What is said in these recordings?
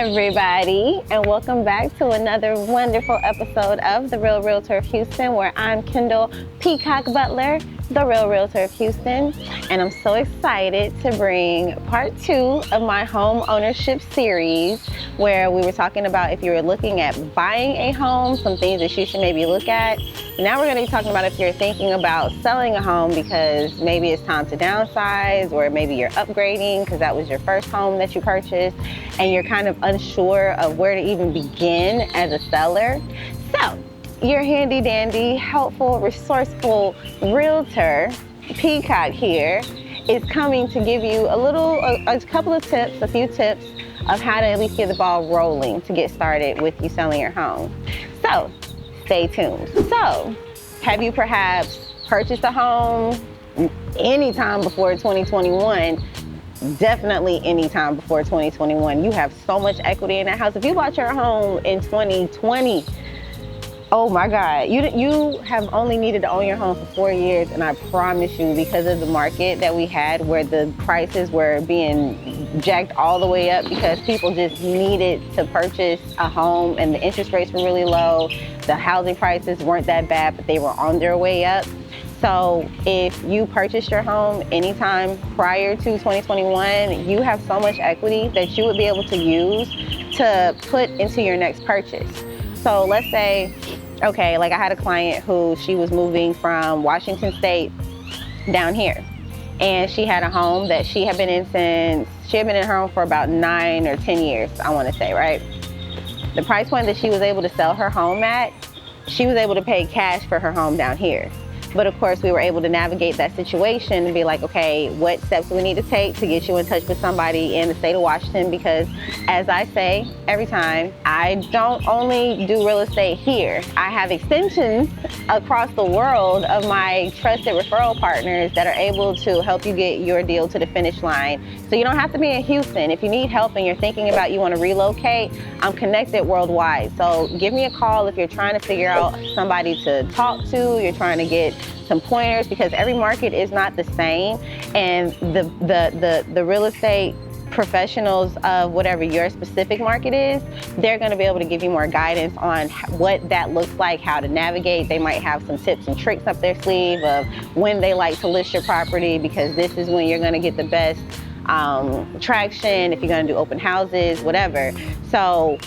everybody, and welcome back to another wonderful episode of The Real Realtor of Houston, where I'm Kendall Peacock Butler, The Real Realtor of Houston, and I'm so excited to bring part 2 of my home ownership series, where we were talking about if you were looking at buying a home, some things that you should maybe look at. Now we're going to be talking about if you're thinking about selling a home because maybe it's time to downsize, or maybe you're upgrading because that was your first home that you purchased and you're kind of unsure of where to even begin as a seller. So your handy dandy, helpful, resourceful realtor, Peacock here, is coming to give you a couple of tips, a few tips of how to at least get the ball rolling to get started with you selling your home. So stay tuned. So have you perhaps purchased a home anytime before 2021? Definitely anytime before 2021. You have so much equity in that house. If you bought your home in 2020, oh my God, you have only needed to own your home for 4 years, and I promise you, because of the market that we had where the prices were being jacked all the way up because people just needed to purchase a home and the interest rates were really low, the housing prices weren't that bad, but they were on their way up. So if you purchased your home anytime prior to 2021, you have so much equity that you would be able to use to put into your next purchase. So let's say, okay, like I had a client who she was moving from Washington State down here, and she had a home that she had been in her home for about 9 or 10 years, I want to say, right? The price point that she was able to sell her home at, she was able to pay cash for her home down here. But of course, we were able to navigate that situation and be like, okay, what steps do we need to take to get you in touch with somebody in the state of Washington? Because as I say every time, I don't only do real estate here. I have extensions across the world of my trusted referral partners that are able to help you get your deal to the finish line. So you don't have to be in Houston. If you need help and you're thinking about you want to relocate, I'm connected worldwide. So give me a call if you're trying to figure out somebody to talk to, you're trying to get some pointers, because every market is not the same, and the real estate professionals of whatever your specific market is, they're going to be able to give you more guidance on what that looks like, how to navigate. They might have some tips and tricks up their sleeve of when they like to list your property, because this is when you're going to get the best traction if you're going to do open houses, whatever. So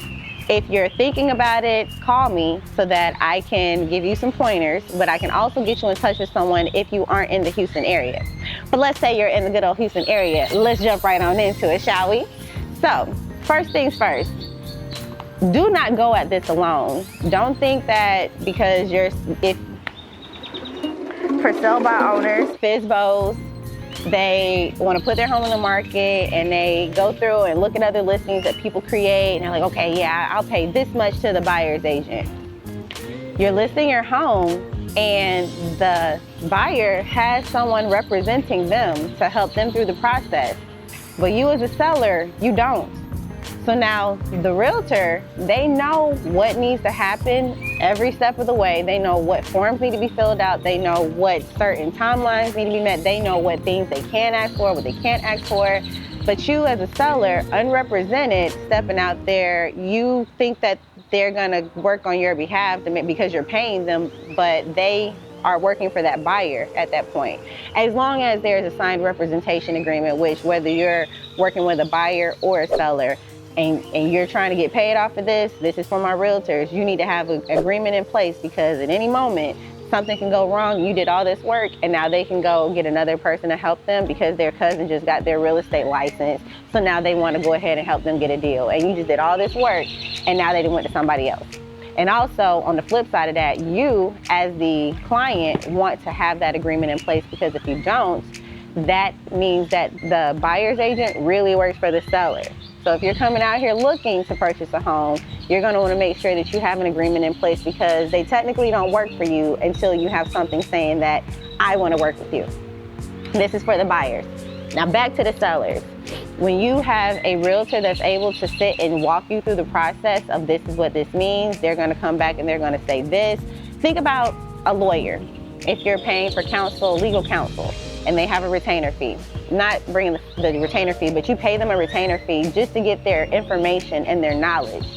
if you're thinking about it, call me so that I can give you some pointers, but I can also get you in touch with someone if you aren't in the Houston area. But let's say you're in the good old Houston area. Let's jump right on into it, shall we? So, first things first, do not go at this alone. Don't think that because for sale by owners, FSBOs, they want to put their home on the market and they go through and look at other listings that people create and they're like, okay, yeah, I'll pay this much to the buyer's agent. You're listing your home and the buyer has someone representing them to help them through the process. But you as a seller, you don't. So now the realtor, they know what needs to happen every step of the way. They know what forms need to be filled out. They know what certain timelines need to be met. They know what things they can ask for, what they can't ask for. But you as a seller, unrepresented, stepping out there, you think that they're gonna work on your behalf because you're paying them, but they are working for that buyer at that point. As long as there's a signed representation agreement, which whether you're working with a buyer or a seller, and you're trying to get paid off of this is for my realtors. You need to have an agreement in place, because at any moment, something can go wrong. You did all this work and now they can go get another person to help them because their cousin just got their real estate license. So now they want to go ahead and help them get a deal. And you just did all this work and now they went to somebody else. And also on the flip side of that, you as the client want to have that agreement in place, because if you don't, that means that the buyer's agent really works for the seller. So if you're coming out here looking to purchase a home, you're going to want to make sure that you have an agreement in place, because they technically don't work for you until you have something saying that I want to work with you. This is for the buyers. Now back to the sellers. When you have a realtor that's able to sit and walk you through the process of this is what this means, they're going to come back and they're going to say this. Think about a lawyer. If you're paying for counsel, legal counsel, and they have a retainer fee. not bringing the retainer fee, but you pay them a retainer fee just to get their information and their knowledge.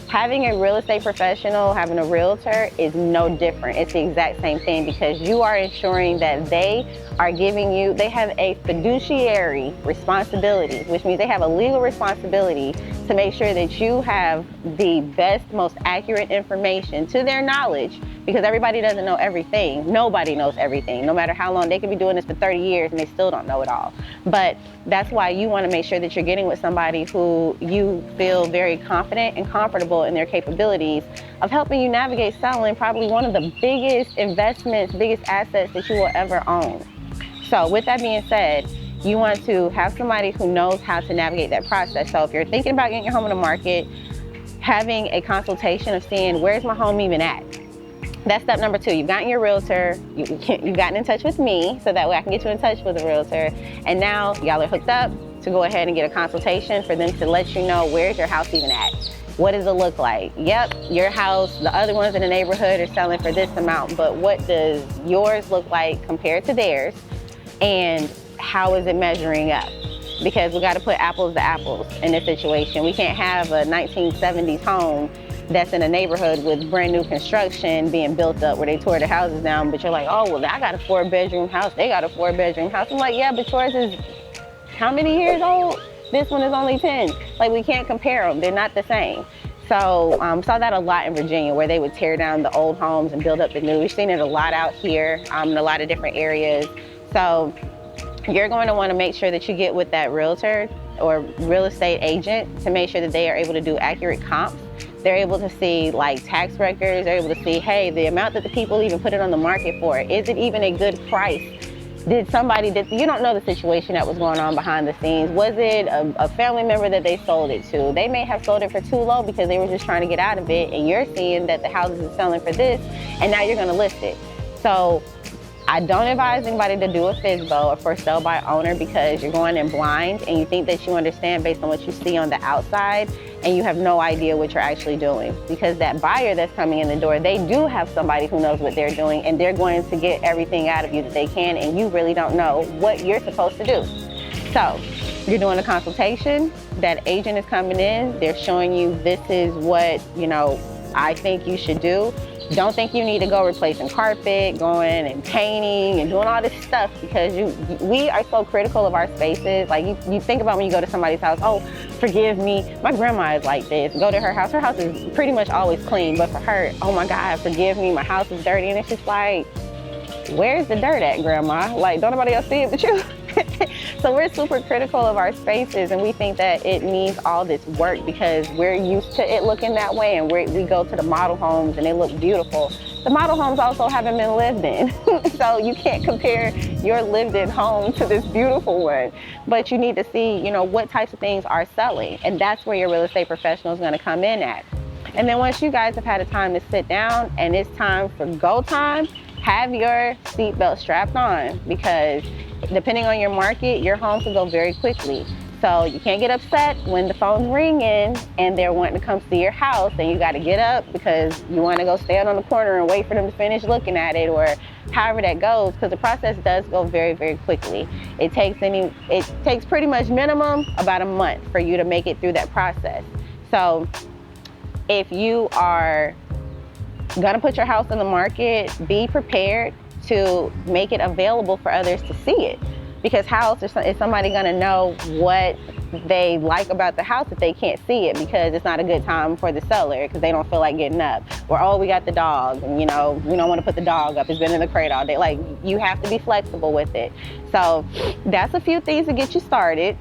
Having a real estate professional, having a realtor is no different. It's the exact same thing, because you are ensuring that they are giving you, they have a fiduciary responsibility, which means they have a legal responsibility to make sure that you have the best, most accurate information to their knowledge, because everybody doesn't know everything. Nobody knows everything, no matter how long. They could be doing this for 30 years and they still don't know it all. But that's why you want to make sure that you're getting with somebody who you feel very confident and comfortable in their capabilities of helping you navigate selling probably one of the biggest investments, biggest assets that you will ever own. So with that being said, you want to have somebody who knows how to navigate that process. So if you're thinking about getting your home on the market, having a consultation of seeing, where's my home even at? That's step number 2. You've gotten your realtor, you've gotten in touch with me, so that way I can get you in touch with a realtor. And now y'all are hooked up to go ahead and get a consultation for them to let you know, where's your house even at? What does it look like? Yep, your house, the other ones in the neighborhood are selling for this amount, but what does yours look like compared to theirs? And how is it measuring up? Because we got to put apples to apples in this situation. We can't have a 1970s home that's in a neighborhood with brand new construction being built up where they tore the houses down, but you're like, oh, well, I got a 4-bedroom house, they got a 4-bedroom house. I'm like, yeah, but yours is how many years old? This one is only 10. Like, we can't compare them, they're not the same. So saw that a lot in Virginia, where they would tear down the old homes and build up the new. We've seen it a lot out here in a lot of different areas. So you're going to want to make sure that you get with that realtor or real estate agent to make sure that they are able to do accurate comps. They're able to see like tax records. They're able to see, hey, the amount that the people even put it on the market for, is it even a good price? You don't know the situation that was going on behind the scenes. Was it a family member that they sold it to? They may have sold it for too low because they were just trying to get out of it, and you're seeing that the houses are selling for this, and now you're going to list it. So I don't advise anybody to do a FSBO, a for sale by owner, because you're going in blind and you think that you understand based on what you see on the outside, and you have no idea what you're actually doing. Because that buyer that's coming in the door, they do have somebody who knows what they're doing, and they're going to get everything out of you that they can, and you really don't know what you're supposed to do. So you're doing a consultation, that agent is coming in, they're showing you, this is what, I think you should do. Don't think you need to go replacing carpet, going and painting and doing all this stuff, because we are so critical of our spaces. Like you think about when you go to somebody's house, oh, forgive me, my grandma is like this. Go to her house is pretty much always clean, but for her, oh my God, forgive me, my house is dirty. And it's just like, where's the dirt at, grandma? Like, don't nobody else see it but you? So we're super critical of our spaces, and we think that it needs all this work because we're used to it looking that way, and we go to the model homes and they look beautiful. The model homes also haven't been lived in. So you can't compare your lived in home to this beautiful one, but you need to see, what types of things are selling, and that's where your real estate professional is going to come in at. And then once you guys have had a time to sit down and it's time for go time, have your seatbelt strapped on, because depending on your market, your home can go very quickly. So you can't get upset when the phone's ringing and they're wanting to come see your house, and you got to get up because you want to go stand on the corner and wait for them to finish looking at it, or however that goes, because the process does go very, very quickly. It takes pretty much minimum about a month for you to make it through that process. So if you are gonna put your house on the market, be prepared to make it available for others to see it. Because how else is somebody gonna know what they like about the house if they can't see it, because it's not a good time for the seller because they don't feel like getting up, or oh, we got the dog and we don't want to put the dog up, it's been in the crate all day. Like, you have to be flexible with it. So that's a few things to get you started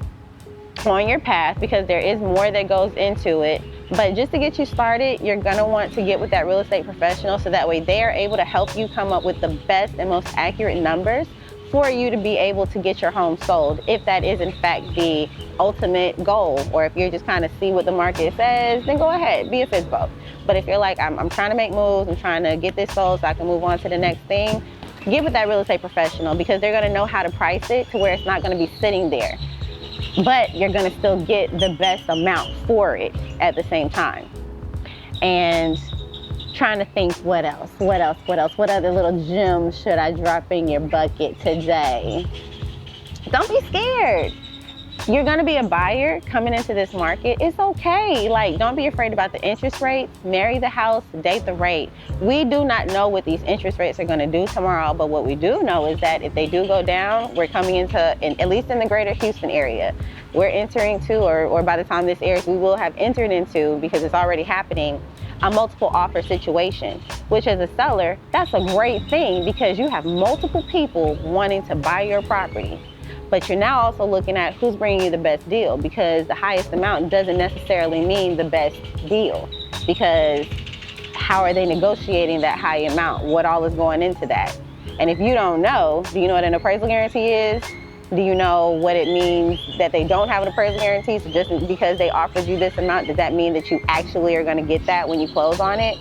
on your path, because there is more that goes into it. But just to get you started, you're gonna want to get with that real estate professional, so that way they are able to help you come up with the best and most accurate numbers for you to be able to get your home sold, if that is in fact the ultimate goal. Or if you're just kind of see what the market says, then go ahead, be a FSBO. But if you're like, I'm trying to make moves, I'm trying to get this sold so I can move on to the next thing, get with that real estate professional, because they're gonna know how to price it to where it's not gonna be sitting there, but you're gonna still get the best amount for it at the same time. And trying to think, what other little gems should I drop in your bucket today? Don't be scared. You're gonna be a buyer coming into this market. It's okay. Like, don't be afraid about the interest rates. Marry the house, date the rate. We do not know what these interest rates are gonna do tomorrow, but what we do know is that if they do go down, we're coming into, at least in the greater Houston area, we're entering to, or by the time this airs, we will have entered into, because it's already happening, a multiple offer situation, which as a seller, that's a great thing because you have multiple people wanting to buy your property. But you're now also looking at who's bringing you the best deal, because the highest amount doesn't necessarily mean the best deal, because how are they negotiating that high amount? What all is going into that? And if you don't know, do you know what an appraisal guarantee is? Do you know what it means that they don't have an appraisal guarantee? So just because they offered you this amount, does that mean that you actually are going to get that when you close on it?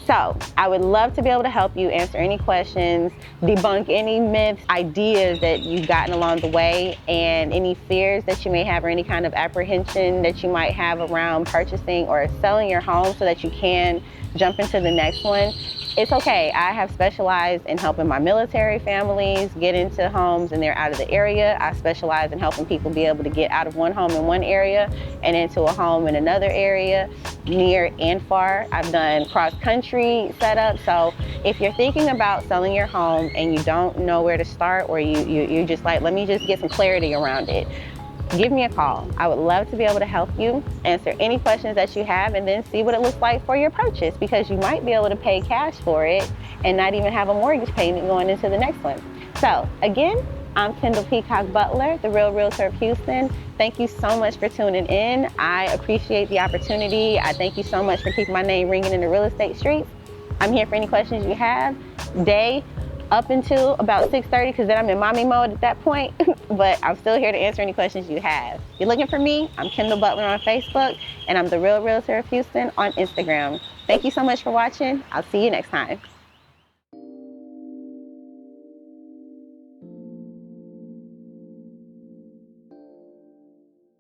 So I would love to be able to help you answer any questions, debunk any myths, ideas that you've gotten along the way, and any fears that you may have or any kind of apprehension that you might have around purchasing or selling your home so that you can jump into the next one. It's okay. I have specialized in helping my military families get into homes and they're out of the area. I specialize in helping people be able to get out of one home in one area and into a home in another area, near and far. I've done cross-country setups. So if you're thinking about selling your home and you don't know where to start, or you're just like, let me just get some clarity around it, give me a call. I would love to be able to help you answer any questions that you have and then see what it looks like for your purchase, because you might be able to pay cash for it and not even have a mortgage payment going into the next one. So again, I'm Kendall Peacock Butler, the Real Realtor of Houston. Thank you so much for tuning in. I appreciate the opportunity. I thank you so much for keeping my name ringing in the real estate streets. I'm here for any questions you have, day up until about 6:30, because then I'm in mommy mode at that point. But I'm still here to answer any questions you have. If you're looking for me, I'm Kendall Butler on Facebook, and I'm the Real Realtor of Houston on Instagram. Thank you so much for watching. I'll see you next time.